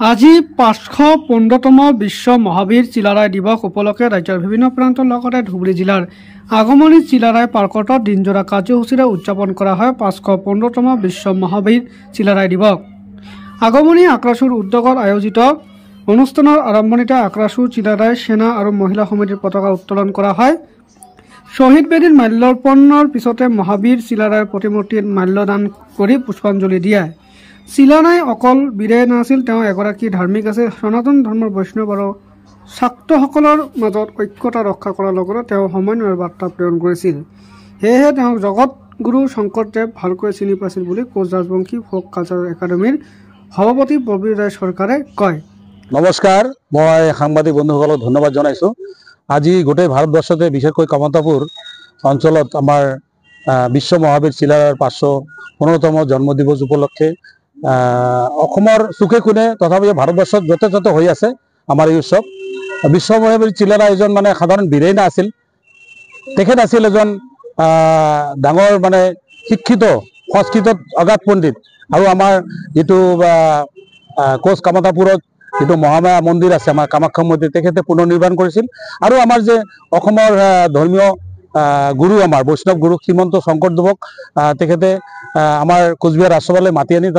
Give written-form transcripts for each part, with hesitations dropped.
আজি ৫১৫তম বিশ্ব মহাবীৰ চিলাৰায় দিৱস উপলক্ষে ৰাজ্যৰ বিভিন্ন প্ৰান্তৰ লগতে ধুবুৰী জিলাৰ আগমনী চিলাৰায় পাৰ্কত দিনজোৰা কাৰ্যসূচীৰে উদযাপন কৰা হয় ৫১৫তম বিশ্ব মহাবীৰ চিলাৰায় দিৱস। আগমনী আক্ৰাসুৰ উদ্যোগত আয়োজিত অনুষ্ঠানৰ আৰম্ভণিতে আক্ৰাসু চিলাৰায় সেনা আৰু মহিলা সমিতিৰ পতাকা উত্তোলন কৰা হয়। শ্বহীদ বেদীত মাল্যাৰ্পণৰ পিছতে মহাবীৰ চিলাৰায়ৰ প্ৰতিমূৰ্তিত মাল্যদান কৰি পুষ্পাঞ্জলি দিয়ে। চিলাৰায় অকল বীৰে নাছিল, তেওঁ এগৰাকী ধাৰ্মিক আছিল। সনাতন ধৰ্মৰ বৈষ্ণৱ আৰু শাক্তসকলৰ মাজত ঐক্যতা ৰক্ষা কৰাৰ লগতে তেওঁ সমন্বয়ৰ বাৰ্তা প্ৰেৰণ কৰিছিল। সেয়েহে তেওঁক জগত গুৰু শংকৰদেৱ ভালকৈ চিনি পাইছিল বুলি কোচ ৰাজবংশী ফ'ক কালচাৰেল একাডেমীৰ সভাপতি প্ৰবীৰ ৰায় চৰকাৰে কয়। নমস্কাৰ, মই সাংবাদিক বন্ধুসকলক ধন্যবাদ জনাইছোঁ। আজি গোটেই ভাৰতবৰ্ষতে বিশেষকৈ কামতাপুৰ অঞ্চলত আমাৰ বিশ্ব মহাবীৰ চিলাৰায়ৰ ৫১৫তম জন্মদিৱস উপলক্ষে অসমৰ চুকে কোণে তথাপিও ভাৰতবৰ্ষত য'তে ত'তে হৈ আছে আমাৰ এই উৎসৱ। বিশ্ব মহাবীৰ চিলাৰায় এজন সাধাৰণ বীৰেই নাছিল, তেখেত আছিল এজন ডাঙৰ শিক্ষিত, সংস্কৃতত অগাধ পণ্ডিত। আৰু আমাৰ যিটো কোচ কামতাপুৰত যিটো মহামায়া মন্দিৰ আছে, আমাৰ কামাখ্যা মন্দিৰ, তেখেতে পুনৰ নিৰ্মাণ কৰিছিল। আৰু আমাৰ যে অসমৰ ধৰ্মীয় গুৰু, আমাৰ বৈষ্ণৱ গুৰু শ্ৰীমন্ত শংকৰদেৱক তেখেতে আমাৰ কোচবিহাৰ ৰাজসভালৈ মাতি আনি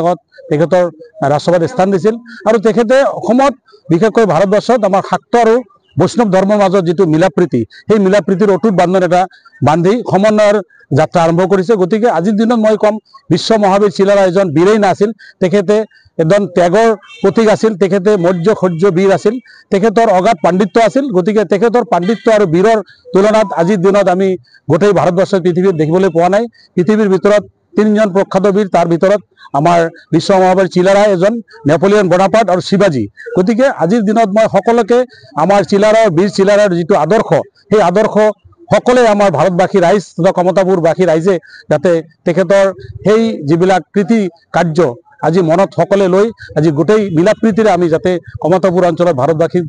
তেখেতৰ ৰাজসভাত স্থান দিছিল। আৰু তেখেতে অসমত বিশেষকৈ ভাৰতবৰ্ষত আমাৰ শাক্ত আৰু বৈষ্ণৱ ধৰ্মৰ মাজত যিটো মিলাপ্ৰীতি, সেই মিলাপ্ৰীতিৰ অটুট বান্ধন এটা বান্ধি সমন্বয়ৰ যাত্ৰা আৰম্ভ কৰিছে। গতিকে আজিৰ দিনত মই ক'ম, বিশ্ব মহাবীৰ চিলাৰায় এজন বীৰেই নাছিল, তেখেতে এজন ত্যাগৰ প্ৰতীক আছিল। তেখেতে মৌৰ্য সৌৰ্য বীৰ আছিল, তেখেতৰ অগাধ পাণ্ডিত্য আছিল। গতিকে তেখেতৰ পাণ্ডিত্য আৰু বীৰৰ তুলনাত আজিৰ দিনত আমি গোটেই ভাৰতবৰ্ষৰ পৃথিৱীত দেখিবলৈ পোৱা নাই। পৃথিৱীৰ ভিতৰত ৩জন প্ৰখ্যাত বীৰ, তাৰ ভিতৰত আমাৰ বিশ্ব মহাবীৰ চিলাৰায় এজন, নেপোলিয়ন বনাপাৰ্ট আৰু শিৱাজী। গতিকে আজিৰ দিনত মই সকলোকে আমাৰ চিলাৰায়ৰ বীৰ চিলাৰায়ৰ যিটো আদৰ্শ, সেই আদৰ্শ সকলোৱে আমাৰ ভাৰতবাসী ৰাইজ তথা কমতাপুৰবাসী ৰাইজে যাতে তেখেতৰ সেই যিবিলাক কৃতি কাৰ্য আজি মনত সকলোৱে লৈ আজি গোটেই মিলাপ্ৰীতিৰে আমি যাতে কমতাপুৰ অঞ্চলত, ভাৰতবাসী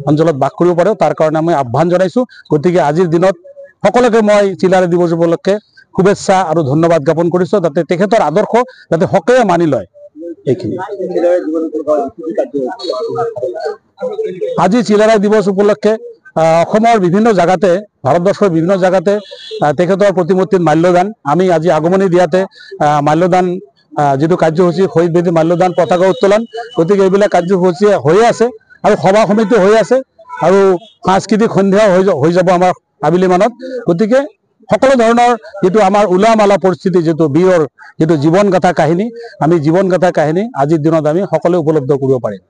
অঞ্চলত বাস কৰিব পাৰোঁ, তাৰ কাৰণে আমি আহ্বান জনাইছোঁ। গতিকে আজিৰ দিনত সকলোকে মই চিলাৰায় দিৱস উপলক্ষে শুভেচ্ছা আৰু ধন্যবাদ জ্ঞাপন কৰিছোঁ, যাতে তেখেতৰ আদৰ্শ যাতে সকলোৱে মানি লয়। এইখিনি আজি চিলাৰায় দিৱস উপলক্ষে অসমৰ বিভিন্ন জেগাতে, ভাৰতবৰ্ষৰ বিভিন্ন জেগাতে তেখেতৰ প্ৰতিমূৰ্তিত মাল্যদান, আমি আজি আগমনী দিয়াতে মাল্যদান যিটো কাৰ্যসূচী, শহীদ বেদী মাল্যদান, পতাকা উত্তোলন, গতিকে এইবিলাক কাৰ্যসূচী হৈয়ে আছে আৰু সভা সমিতি হৈ আছে আৰু সাংস্কৃতিক সন্ধিয়া হৈ যাব আমাৰ আবেলি মানত। গতিকে সকলো ধৰণৰ যিটো আমাৰ উলা মালা পৰিস্থিতি, যিটো বীৰৰ যিটো জীৱন গাথা কাহিনী, আমি জীৱন গাথা কাহিনী আজিৰ দিনত আমি সকলোৱে উপলব্ধ কৰিব পাৰিম।